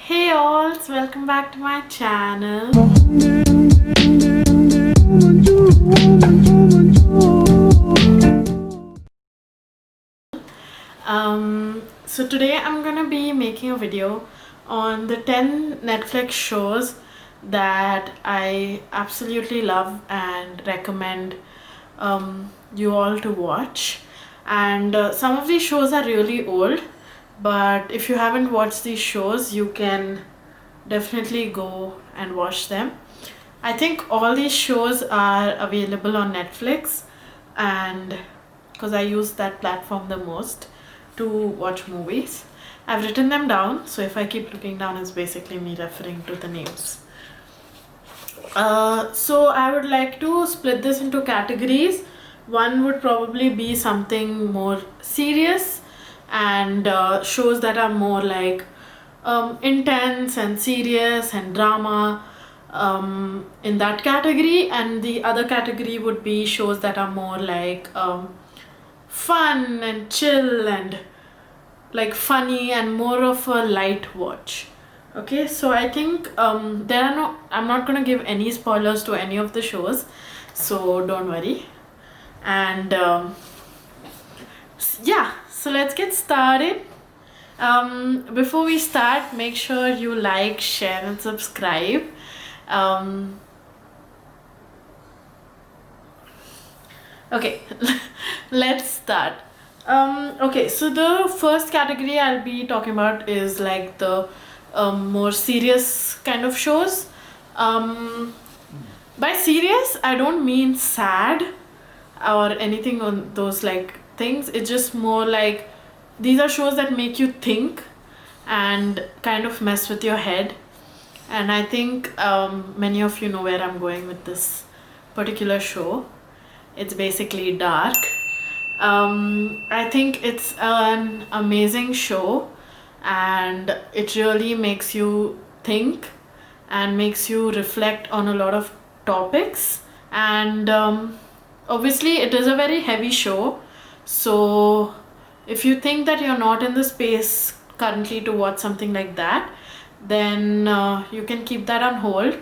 Hey all, welcome back to my channel. So today I'm gonna be making a video on the 10 Netflix shows that I absolutely love and recommend you all to watch. And some of these shows are really old, but if you haven't watched these shows, you can definitely go and watch them. I think all these shows are available on Netflix, and because I use that platform the most to watch movies. I've written them down, so if I keep looking down, it's basically me referring to the names. So I would like to split this into categories. One would probably be something more serious, and shows that are more like intense and serious and drama, in that category. And the other category would be shows that are more like fun and chill and like funny and more of a light watch. Okay, so I think I'm not gonna give any spoilers to any of the shows, so don't worry. And yeah, so let's get started. Before we start, make sure you like, share, and subscribe. Okay, let's start. Okay, so the first category I'll be talking about is like the more serious kind of shows. By serious, I don't mean sad or anything on those like things. It's just more like these are shows that make you think and kind of mess with your head. And I think many of you know where I'm going with this particular show. It's basically Dark. I think it's an amazing show, and it really makes you think and makes you reflect on a lot of topics. And obviously, it is a very heavy show. So, if you think that you're not in the space currently to watch something like that, then you can keep that on hold.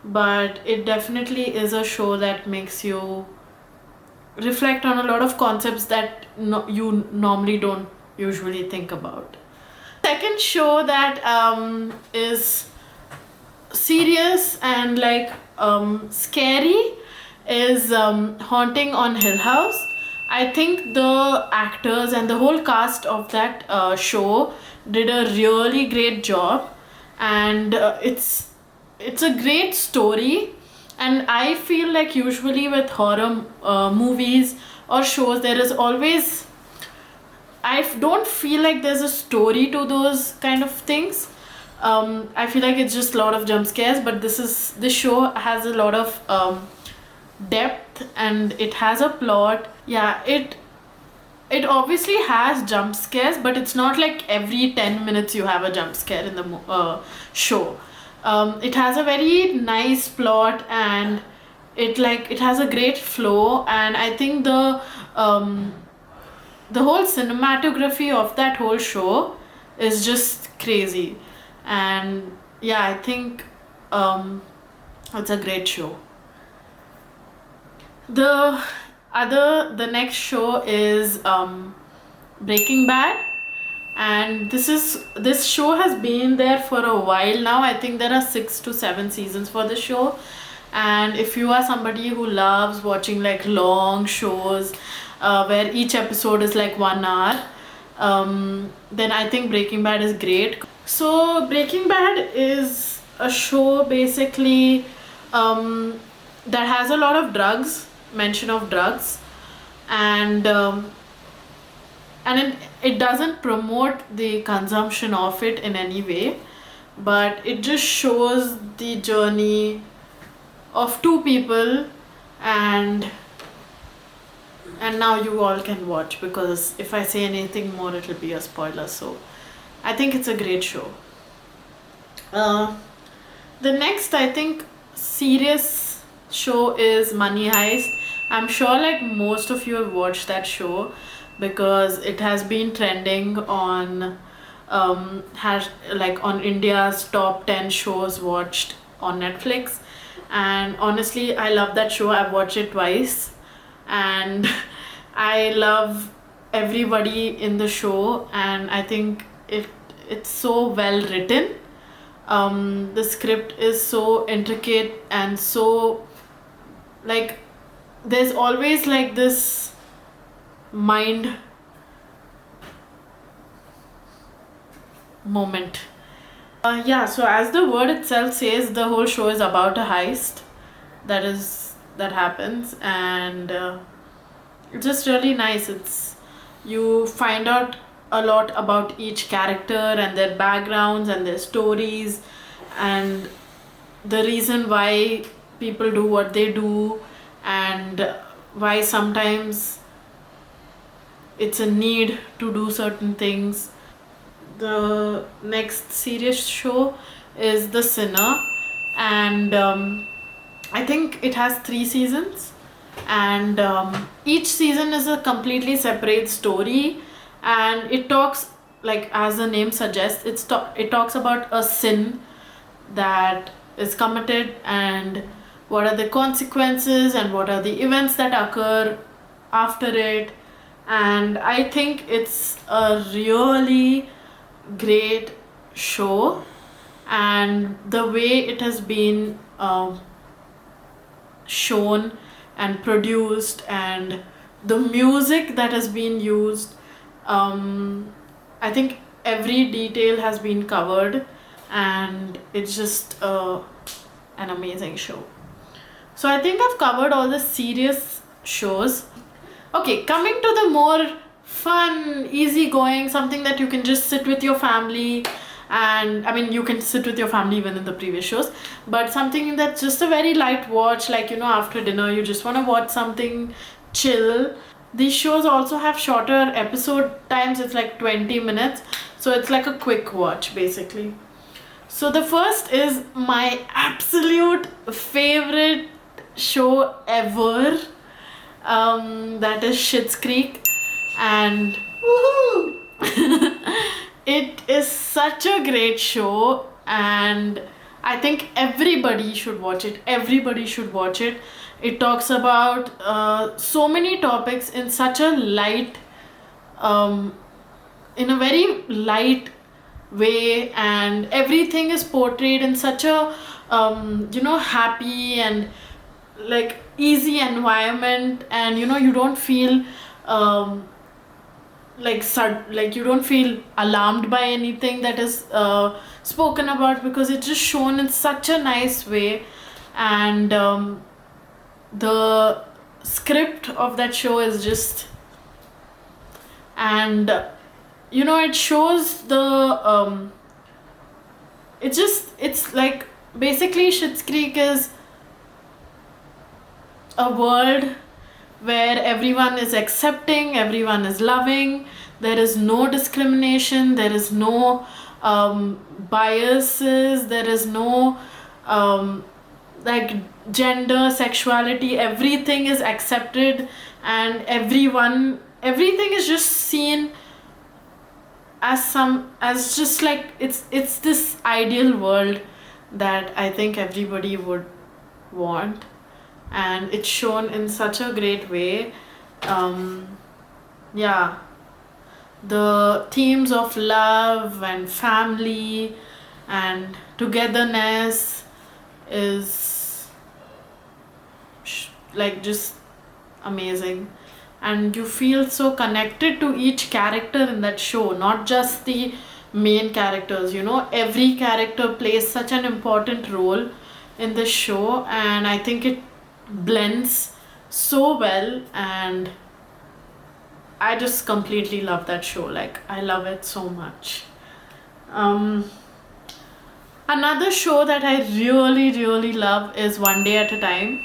But it definitely is a show that makes you reflect on a lot of concepts that you normally don't usually think about. Second show that is serious and like scary is Haunting on Hill House. I think the actors and the whole cast of that show did a really great job, and it's a great story. And I feel like usually with horror movies or shows, there is always, don't feel like there's a story to those kind of things. I feel like it's just a lot of jump scares, but this show has a lot of depth, and it has a plot. Yeah, it obviously has jump scares, but it's not like every 10 minutes you have a jump scare in the show. It has a very nice plot, and it has a great flow. And I think the whole cinematography of that whole show is just crazy. And yeah, I think it's a great show. The next show is Breaking Bad, and this show has been there for a while now. I think there are 6 to 7 seasons for the show. And if you are somebody who loves watching like long shows where each episode is like 1 hour, then I think Breaking Bad is great. So Breaking Bad is a show basically that has a lot of mention of drugs, and it doesn't promote the consumption of it in any way, but it just shows the journey of two people. And now you all can watch, because if I say anything more, it'll be a spoiler. So I think it's a great show. The next, I think, serious show is Money Heist. I'm sure like most of you have watched that show, because it has been trending on has like on India's top 10 shows watched on Netflix. And honestly, I love that show. I've watched it twice, and I love everybody in the show, and I think it's so well written. The script is so intricate and so like there's always like this mind moment. Yeah, so as the word itself says, the whole show is about a heist that happens, and it's just really nice. It's you find out a lot about each character and their backgrounds and their stories and the reason why people do what they do, and why sometimes it's a need to do certain things. The next serious show is The Sinner, and I think it has 3 seasons, and each season is a completely separate story, and it talks, like as the name suggests, it talks about a sin that is committed and what are the consequences and what are the events that occur after it. And I think it's a really great show, and the way it has been shown and produced and the music that has been used, I think every detail has been covered, and it's just an amazing show. So I think I've covered all the serious shows. Okay, coming to the more fun, easygoing, something that you can just sit with your family, and I mean you can sit with your family even in the previous shows, but something that's just a very light watch, like after dinner you just want to watch something chill. These shows also have shorter episode times. It's like 20 minutes, so it's like a quick watch basically. So the first is my absolute favorite show ever, that is Schitt's Creek, and it is such a great show, and I think everybody should watch it. It talks about so many topics in such a light, in a very light way, and everything is portrayed in such a happy and like easy environment, and you don't feel like you don't feel alarmed by anything that is spoken about, because it's just shown in such a nice way. And the script of that show is just, and it shows the it's like basically Schitt's Creek is a world where everyone is accepting, everyone is loving, there is no discrimination, there is no biases, there is no like gender, sexuality, everything is accepted, and everything is just seen as just like it's this ideal world that I think everybody would want, and it's shown in such a great way. Yeah, the themes of love and family and togetherness is like just amazing, and you feel so connected to each character in that show, not just the main characters. Every character plays such an important role in the show, and I think it blends so well, and I just completely love that show. Like, I love it so much. Another show that I really, really love is One Day at a Time.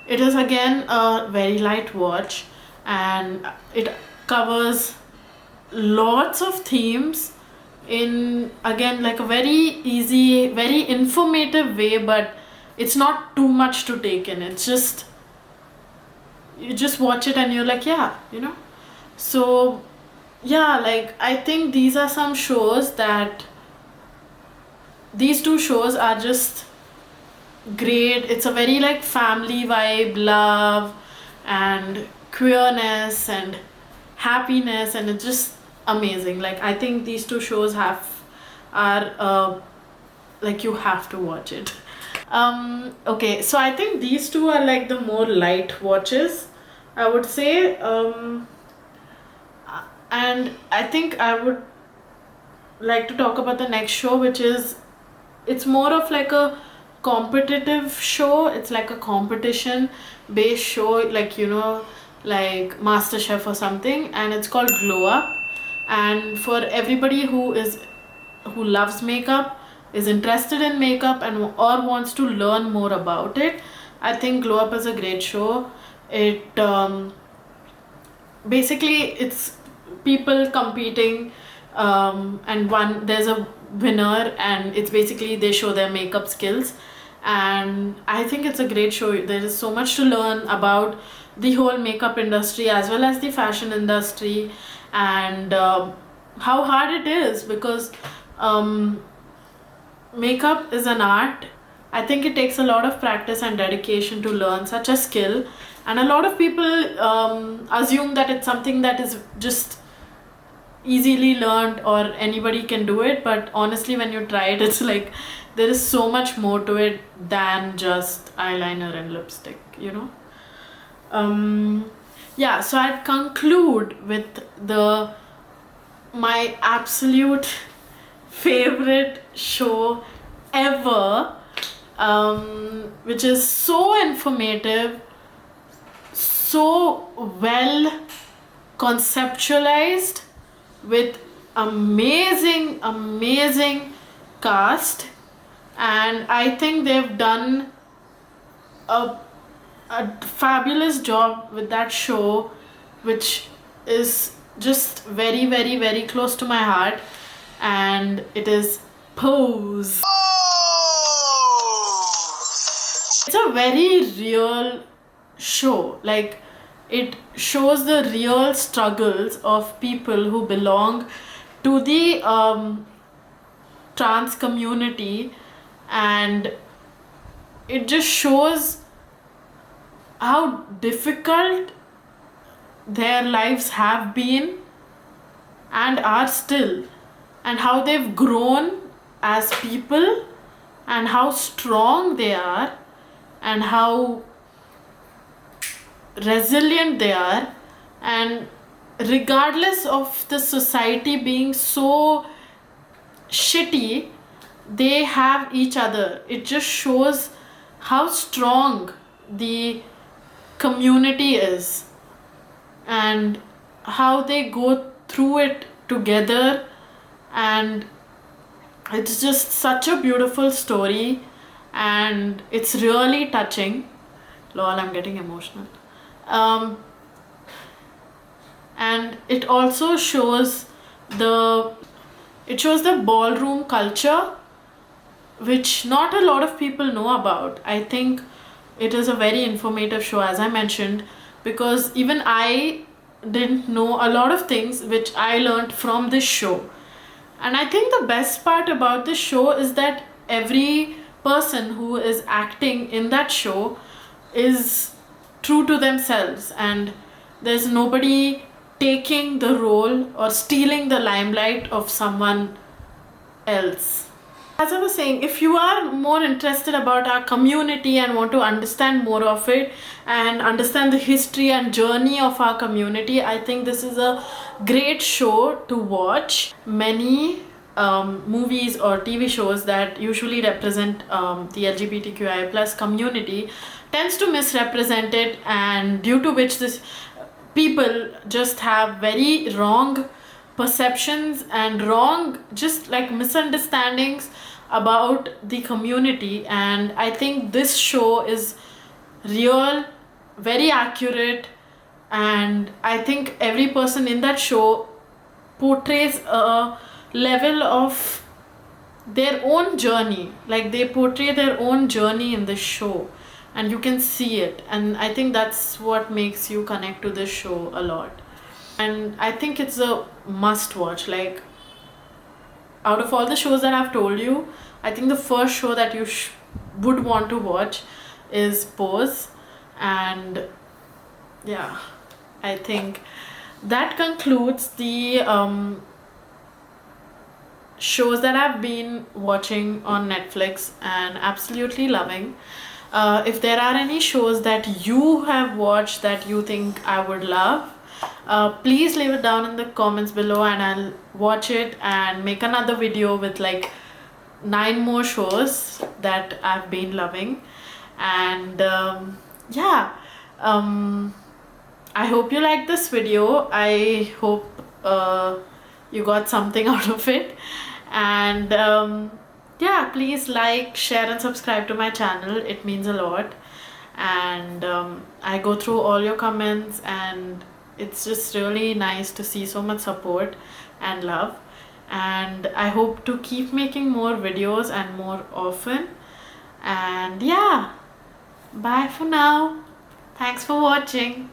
It is again a very light watch, and it covers lots of themes in, again, like a very easy, very informative way, but it's not too much to take in. It's just, you just watch it and you're like, yeah. So yeah, like I think these are some shows that these two shows are just great. It's a very like family vibe, love and queerness and happiness, and it's just amazing. Like I think these two shows are like you have to watch it. Okay, so I think these two are like the more light watches, I would say. And I think I would like to talk about the next show, which is, it's more of like a competitive show. It's like a competition based show, like like MasterChef or something, and it's called Glow Up. And for everybody who loves makeup, is interested in makeup, and or wants to learn more about it, I think Glow Up is a great show. It basically, it's people competing, and one there's a winner, and it's basically they show their makeup skills. And I think it's a great show. There is so much to learn about the whole makeup industry as well as the fashion industry, and how hard it is, because makeup is an art. I think it takes a lot of practice and dedication to learn such a skill, and a lot of people assume that it's something that is just easily learned or anybody can do it. But honestly, when you try it, it's like there is so much more to it than just eyeliner and lipstick. Yeah, so I'd conclude with my absolute favorite show ever, which is so informative, so well conceptualized, with amazing cast. And I think they've done a fabulous job with that show, which is just very close to my heart, and it is Pose. It's a very real show. Like, it shows the real struggles of people who belong to the trans community, and it just shows how difficult their lives have been and are still, and how they've grown as people, and how strong they are, and how resilient they are. And regardless of the society being so shitty, they have each other. It just shows how strong the community is, and how they go through it together. And it's just such a beautiful story, and it's really touching. Lol, I'm getting emotional. And it also shows the ballroom culture, which not a lot of people know about. I think it is a very informative show, as I mentioned, because even I didn't know a lot of things which I learned from this show. And I think the best part about this show is that every person who is acting in that show is true to themselves, and there's nobody taking the role or stealing the limelight of someone else. As I was saying, if you are more interested about our community and want to understand more of it and understand the history and journey of our community, I think this is a great show to watch. Many movies or TV shows that usually represent the LGBTQI plus community tends to misrepresent it, and due to which this people just have very wrong perceptions and wrong, just like misunderstandings about the community. And I think this show is real, very accurate, and I think every person in that show portrays a level of their own journey. Like, they portray their own journey in this show, and you can see it, and I think that's what makes you connect to this show a lot. and I think it's a must watch. Like, out of all the shows that I've told you, I think the first show that you would want to watch is Pose. And yeah, I think that concludes the shows that I've been watching on Netflix and absolutely loving. If there are any shows that you have watched that you think I would love, please leave it down in the comments below and I'll watch it and make another video with like 9 more shows that I've been loving. And yeah, I hope you liked this video. I hope you got something out of it. And yeah, please like, share and subscribe to my channel. It means a lot. And I go through all your comments and it's just really nice to see so much support and love. And I hope to keep making more videos and more often. And yeah, bye for now. Thanks for watching.